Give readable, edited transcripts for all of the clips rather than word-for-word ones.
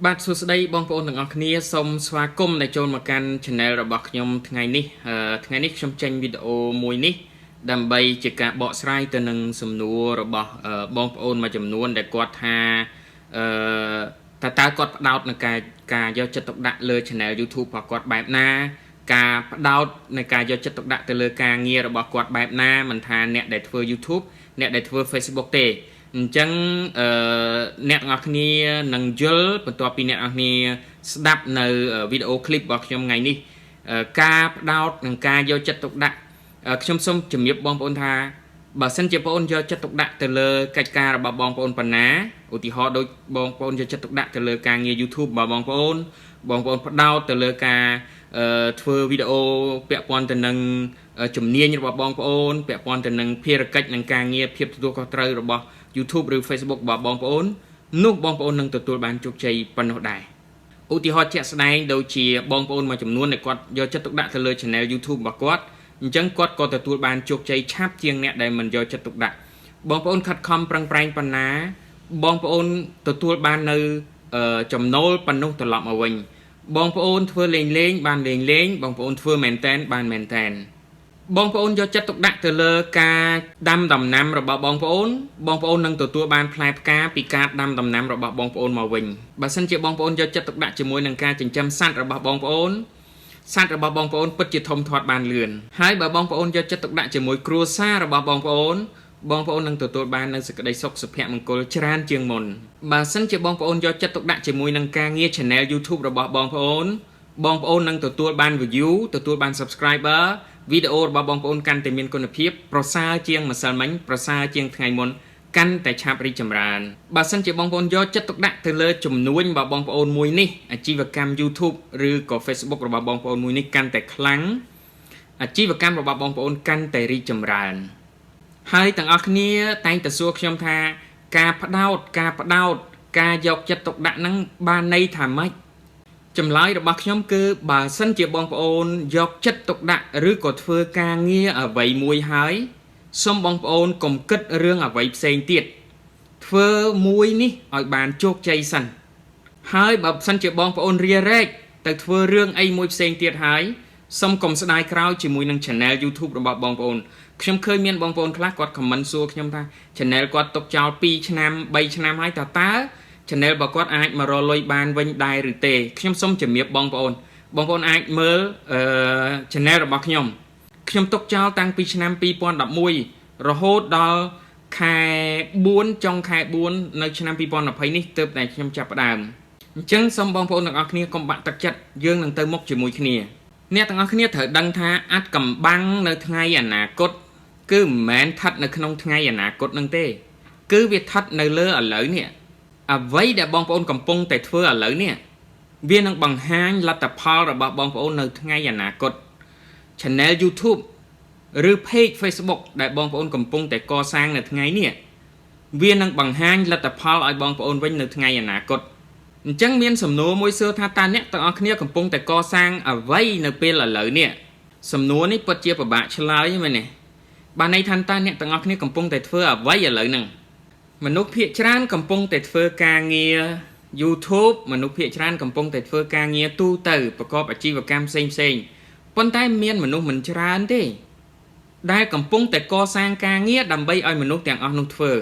បាទសួស្តីបងប្អូនទាំងអស់គ្នាសូមស្វាគមន៍ដែលចូលមកកាន់ channel របស់ខ្ញុំថ្ងៃនេះខ្ញុំចេញវីដេអូមួយនេះដើម្បីជាការបកស្រាយទៅនឹងសំណួររបស់បងប្អូនមួយចំនួនដែលគាត់ថាតើគាត់ផ្ដោតនឹងការយកចិត្តទុកដាក់លើ channel YouTube របស់គាត់បែបណាការផ្ដោតនៃការយកចិត្តទុកដាក់ទៅលើការងាររបស់គាត់បែបណាមិនថាអ្នកដែលធ្វើ YouTube អ្នកដែលធ្វើ Facebook ទេអញ្ចឹងអ្នកទាំងអស់គ្នានឹងយល់បន្ទាប់ពីអ្នកទាំងអស់គ្នាស្ដាប់នៅវីដេអូឃ្លីបរបស់ខ្ញុំថ្ងៃនេះការផ្ដោតនិងការយកចិត្តទុកដាក់ខ្ញុំសូមជំរាបបងប្អូនថាបើសិនជាបងប្អូនយកចិត្តទុកដាក់ទៅលើកិច្ចការរបស់បងប្អូនប៉ុណ្ណាឧទាហរណ៍ដូចបងប្អូនយកចិត្តទុកដាក់ទៅលើការងារ YouTube របស់បងប្អូនផ្ដោតទៅលើការធ្វើវីដេអូពាក់ព័ន្ធទៅនឹងជំនាញរបស់បងប្អូនពាក់ព័ន្ធទៅនឹងភារកិច្ចនិងការងារភាពទទួលខុសត្រូវរបស់ YouTube ឬ Facebook របស់បងប្អូននោះបងប្អូននឹងទទួលបានជោគជ័យប៉ុណ្ណោះដែរឧទាហរណ៍ជាក់ស្ដែងដូចជាបងប្អូនមួយចំនួនដែលគាត់យកចិត្តទុកដាក់ទៅលើ channel YouTube របស់គាត់អញ្ចឹងគាត់ក៏ទទួលបានជោគជ័យឆាប់ជាងអ្នកដែលមិនយកចិត្តទុកដាក់បងប្អូនខិតខំប្រឹងប្រែងប៉ុណ្ណាបងប្អូនទទួលបាននៅចំណូលប៉ុណ្ណោះត្រឡប់មកវិញបងប្អូនធ្វើលេងបានលេងបងប្អូនធ្វើមែនតែនបានមែនតែនបងប្អូនយកចិត្តទុកដាក់ទៅលើការដាំដំណាំរបស់បងប្អូននឹងទទួលបានផ្លែផ្កាពីការដាំដំណាំរបស់បងប្អូនមកវិញបើសិនជាបងប្អូនយកចិត្តទុកដាក់ជាមួយនឹងការចិញ្ចឹមសត្វរបស់បងប្អូនសត្វរបស់បងប្អូនពិតជាធំធាត់បានលឿនហើយបើបងប្អូនយកចិត្តទុកដាក់ជាមួយគ្រួសាររបស់បងប្អូននឹងទទួលបាននូវសេចក្តីសុខសុភមង្គលច្រើនជាងមុនបើសិនជាបងប្អូនយកចិត្តទុកដាក់ជាមួយនឹងការងារ channel YouTube របស់បងប្អូននឹងទទួលបាន view ទទួលបាន subscriber វីដេអូរបស់បងប្អូនកាន់តែមានគុណភាពប្រសើរជាងម្សិលមិញប្រសើរជាងថ្ងៃមុនកាន់តែឆាប់រីកចម្រើនបើសិនជាបងប្អូនយកចិត្តទុកដាក់ទៅលើជំនួញរបស់បងប្អូនមួយនេះអាជីវកម្ម YouTube ឬក៏ Facebook របស់បងប្អូនមួយនេះកាន់តែខ្លាំងអាជីវកម្មរបស់បងប្អូនកាន់តែរីកចម្រើនហើយទាំងអស់គ្នាតែងតែសួរខ្ញុំថាការផ្ដោតការយកចិត្តទុកដាក់ហ្នឹងបានន័យថាម៉េចចម្លើយរបស់ខ្ញុំគឺបើសិនជាបងប្អូនយកចិត្តទុកដាក់ឬក៏ធ្វើការងារអ្វីមួយហើយសូមបងប្អូនកុំគិតរឿងអ្វីផ្សេងទៀតធ្វើមួយនេះឲ្យបានជោគជ័យសិនហើយបើសិនជាបងប្អូនរារែកទៅធ្វើរឿងអីមួយផ្សេងទៀតហើយសូមកុំស្ដាយក្រោយជាមួយនឹង channel YouTube របស់បងប្អូនខ្ញុំឃើញមានបងប្អូនខ្លះគាត់ comment សួរខ្ញុំថា channel គាត់ទុកចោល2ឆ្នាំ3ឆ្នាំហើយតើchannel របស់គាត់អាចមករកលុយបានវិញដែរឬទេខ្ញុំសូមជំរាបបងប្អូនអាចមើលchannel របស់ខ្ញុំទុកចោលតាំងពីឆ្នាំ2011រហូតដល់ខែ4ចុងខែ4នៅឆ្នាំ2020នេះទើបតែខ្ញុំចាប់ផ្ដើមអញ្ចឹងសូមបងប្អូនទាំងអស់គ្នាកុំបាក់ទឹកចិត្តយើងនឹងទៅមុខជាមួយគ្នាអ្នកទាំងអស់គ្នាត្រូវដឹងថាអាចកំបាំងនៅថ្ងៃអនាគតគឺមិនមែនស្ថិតនៅក្នុងថ្ងៃអនាគតនឹងទេគឺវាស្ថិតនៅលើឥឡូវនេះអ្វីដែលបងប្អូនកំពុងតែធ្វើឥឡូវនេះវានឹងបង្ហាញលទ្ធផលរបស់បងប្អូននៅថ្ងៃអនាគត channel YouTube ឬ page Facebook ដែលបងប្អូនកំពុងតែកសាងនៅថ្ងៃនេះវានឹងបង្ហាញលទ្ធផលឲ្យបងប្អូនវិញនៅថ្ងៃអនាគតអញ្ចឹងមានសំណួរមួយសួរថាតើអ្នកទាំងអស់គ្នាកំពុងតែកសាងអ្វីនៅពេលឥឡូវនេះសំណួរនេះពិតជាពិបាកឆ្លើយមែនទេបានន័យថាតើអ្នកទាំងអស់គ្នាកំពុងតែធ្វើអ្វីឥឡូវហ្នឹងមនុស្សភាគច្រើនកំពុងតែធ្វើការងារ YouTube មនុស្សភាគច្រើនកំពុងតែធ្វើការងារទូទៅប្រកបអាជីវកម្មផ្សេងប៉ុន្តែមានមនុស្សមិនច្រើនទេដែលកំពុងតែកសាងការងារដើម្បីឲ្យមនុស្សទាំងអស់នោះធ្វើ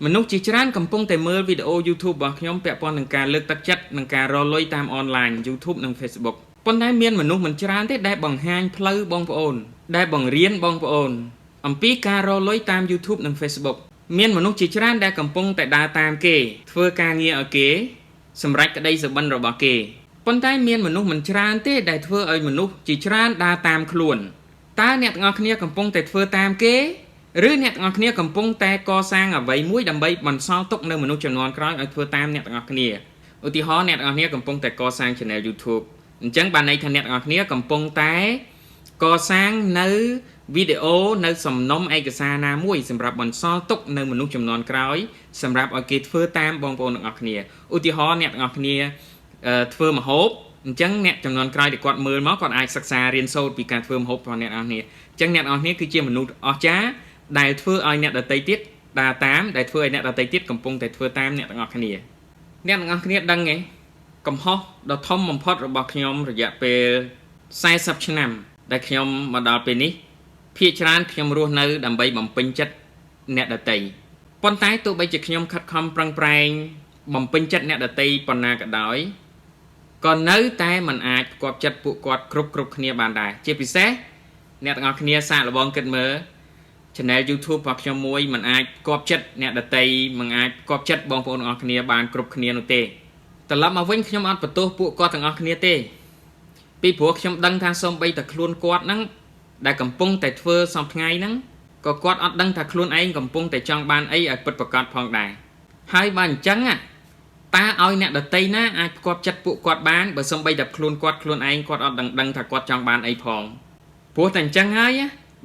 មនុស្សជាច្រើនកំពុងតែមើលវីដេអូ YouTube របស់ខ្ញុំពាក់ព័ន្ធនឹងការលើកទឹកចិត្តនិងការរកលុយតាមអនឡាញ YouTube និង Facebook ប៉ុន្តែមានមនុស្សមិនច្រើនទេដែលបង្ហាញផ្លូវបងប្អូនដែលបង្រៀនបងប្អូនអំពីការរកលុយតាម YouTube និង Facebook មានមនុស្សជាច្រើនដែលកំពុងតែដើរតាមគេធ្វើការងារឲ្យគេសម្រេចក្តីសុបិនរបស់គេប៉ុន្តែមានមនុស្សមិនច្រើនទេដែលធ្វើឲ្យមនុស្សជាច្រើនដើរតាមខ្លួនតើអ្នកទាំងអស់គ្នាកំពុងតែធ្វើតាមគេឬអ្នកទាំងអស់គ្នាកំពុងតែកសាងអ្វីមួយដើម្បីបន្សល់ទុកនៅមនុស្សជំនាន់ក្រោយឲ្យធ្វើតាមអ្នកទាំងអស់គ្នាឧទាហរណ៍អ្នកទាំងអស់គ្នាកំពុងតែកសាង channel YouTube អញ្ចឹងបានន័យថាអ្នកទាំងអស់គ្នាកំពុងតែកសាងនៅវីដេអូនៅសំណុំឯកសារណាមួយសម្រាប់បន្សល់ទុកនៅមនុស្សជំនាន់ក្រោយសម្រាប់ឲ្យគេធ្វើតាមបងប្អូនទាំងអស់គ្នាឧទាហរណ៍អ្នកទាំងអស់គ្នាធ្វើម្ហូបអញ្ចឹងអ្នកចំនួនក្រោយដែលគាត់មើលមកគាត់អាចសិក្សារៀនសូត្រពីការធ្វើម្ហូបរបស់អ្នកទាំងអស់គ្នាអញ្ចឹងអ្នកទាំងអស់គ្នាគឺជាមនុស្សអស្ចារ្យដែលធ្វើឲ្យអ្នកដទៃទៀតដើរតាមដែលធ្វើឲ្យអ្នកដទៃទៀតកំពុងតែធ្វើតាមអ្នកទាំងអស់គ្នាដឹងទេ កំហុសដ៏ធំបំផុតរបស់ខ្ញុំរយៈពេល40ឆ្នាំដែលខ្ញុំមកដល់ពេលនេះភាគច្រើនខ្ញុំរស់នៅដើម្បីបំពេញចិត្តអ្នកដទៃប៉ុន្តែទោះបីជាខ្ញុំខិតខំប្រឹងប្រែងបំពេញចិត្តអ្នកដទៃប៉ុណ្ណាក៏ដោយក៏នៅតែមិនអាចផ្គាប់ចិត្តពួកគាត់គ្រប់គ្នាបានដែរជាពិសេសអ្នកទាំងអស់គ្នាសាកល្បងគិតមើល channel YouTube របស់ខ្ញុំមួយមិនអាចផ្គាប់ចិត្តអ្នកដទៃមិនអាចផ្គាប់ចិត្តបងប្អូនទាំងអស់គ្នាបានគ្រប់គ្នានោះទេត្រឡប់មកវិញខ្ញុំអត់បន្ទោសពួកគាត់ទាំងអស់គ្នាទេពីព្រោះខ្ញុំដឹងថាសូម្បីតែខ្លួនគាត់ហ្នឹងដែលកំពុងតែធ្វើសពថ្ងៃហ្នឹងក៏គាត់អត់ដឹងថាខ្លួនឯងកំពុងតែចង់បានអីឲ្យពិតប្រាកដផងដែរហើយបើអញ្ចឹងតើឲ្យអ្នកដទៃណាអាចផ្គាប់ចិត្តពួកគាត់បានបើសូម្បីតែខ្លួនឯងគាត់អត់ដឹងថាគាត់ចង់បានអីផងព្រោះតែអញ្ចឹងហើយ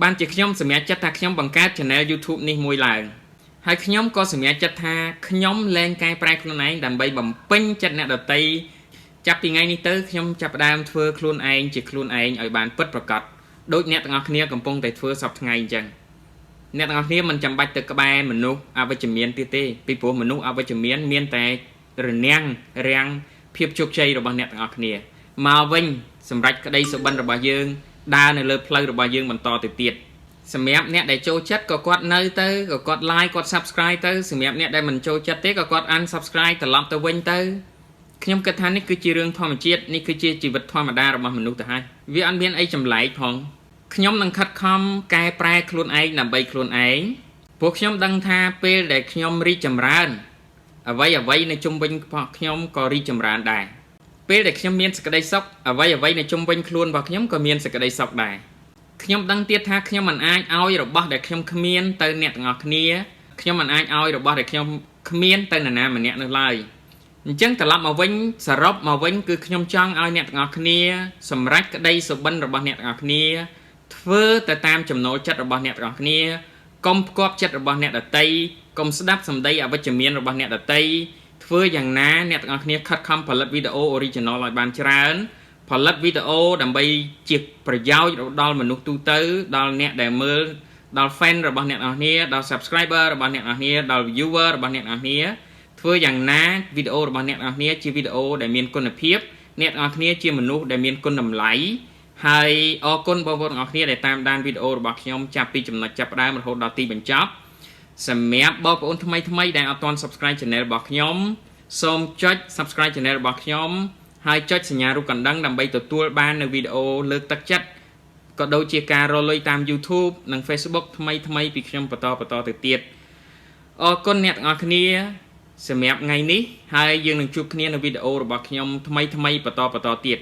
បានជាខ្ញុំសម្រេចចិត្តថាខ្ញុំបង្កើត channel YouTube នេះមួយឡើងហើយខ្ញុំក៏សម្រេចចិត្តថាខ្ញុំលែងកែប្រែខ្លួនឯងដើម្បីបំពេញចិត្តអ្នកដទៃចាប់ពីថ្ងៃនេះទៅខ្ញុំចាប់ផ្ដើមធ្វើខ្លួនឯងជាខ្លួនឯងឲ្យបានពិតប្រាកដដូចអ្នកទាំងអស់គ្នាកំពុងតែធ្វើសពថ្ងៃអញ្ចឹងអ្នកទាំងអស់គ្នាមិនចាំបាច់ទៅក្បែរមនុស្សអវិជ្ជមានទៀតទេពីព្រោះមនុស្សអវិជ្ជមានតែរនាំងរាំងភាពជោគជ័យរបស់អ្នកទាំងអស់គ្នាមកវិញសម្រាប់ក្តីសុបិនរបស់យើងដើរនៅលើផ្លូវរបស់យើងបន្តទៅទៀតសម្រាប់អ្នកដែលចូលចិត្តក៏គាត់នៅទៅក៏គាត់ like គាត់ subscribe ទៅសម្រាប់អ្នកដែលមិនចូលចិត្តទេក៏គាត់ unsubscribe ត្រឡប់ទៅវិញទៅខ្ញុំគិតថានេះគឺជារឿងធម្មជាតិនេះគឺជាជីវិតធម្មតារបស់មនុស្សទៅហើយវាអត់មានអីចម្លែកផងខ្ញុំនឹងខិតខំកែប្រែខ្លួនឯងដើម្បីខ្លួនឯងព្រោះខ្ញុំដឹងថាពេលដែលខ្ញុំរីកចម្រើនអ្វីនៅជុំវិញរបស់ខ្ញុំក៏រីកចម្រើនដែរពេលដែលខ្ញុំមានសេចក្តីសុខអ្វីនៅជុំវិញខ្លួនរបស់ខ្ញុំក៏មានសេចក្តីសុខដែរខ្ញុំដឹងទៀតថាខ្ញុំមិនអាចឲ្យរបស់ដែលខ្ញុំគ្មានទៅអ្នកទាំងអស់គ្នាខ្ញុំមិនអាចឲ្យរបស់ដែលខ្ញុំគ្មានទៅនរណាម្នាក់នោះឡើយអញ្ចឹងត្រឡប់មកវិញសរុបមកវិញគឺខ្ញុំចង់ឲ្យអ្នកទាំងអស់គ្នាសម្រេចក្តីសុបិនរបស់អ្នកទាំងអស់គ្នាធ្វើទៅតាមចំណូលចិត្តរបស់អ្នកទាំងអស់គ្នាកុំផ្គាប់ចិត្តរបស់អ្នកដទៃកុំស្ដាប់សម្ដីអវិជ្ជមានរបស់អ្នកដទៃធ្វើយ៉ាងណាអ្នកទាំងអស់គ្នាខិតខំផលិតវីដេអូ original ឲ្យបានច្រើនផលិតវីដេអូដើម្បីជាប្រយោជន៍ដល់មនុស្សទូទៅដល់អ្នកដែលមើលដល់ fan របស់អ្នកទាំងអស់គ្នាដល់ subscriber របស់អ្នកទាំងអស់គ្នាដល់ viewer របស់អ្នកទាំងអស់គ្នាធ្វើយ៉ាងណាវីដេអូរបស់អ្នកទាំងអស់គ្នាជាវីដេអូដែលមានគុណភាពអ្នកទាំងអស់គ្នាជាមនុស្សដែលមានគុណតម្លៃហើយអរគុណបងប្អូនទាំងអស់គ្នាដែលតាមដានវីដេអូរបស់ខ្ញុំចាប់ពីចំណុចចាប់ផ្ដើមរហូតដល់ទីបញ្ចប់សម្រាប់បងប្អូនថ្មីដែលអត់ទាន់ subscribe channel របស់ខ្ញុំសូមចុច subscribe channel របស់ខ្ញុំហើយចុចសញ្ញារូបកណ្ដឹងដើម្បីទទួលបាននូវវីដេអូលើកទឹកចិត្តក៏ដូចជាការរកលុយតាម YouTube និង Facebook ថ្មីពីខ្ញុំបន្តទៅទៀតអរគុណអ្នកទាំងអស់គ្នាសម្រាប់ថ្ងៃនេះហើយយើងនឹងជួបគ្នានៅវីដេអូរបស់ខ្ញុំថ្មីបន្តទៀត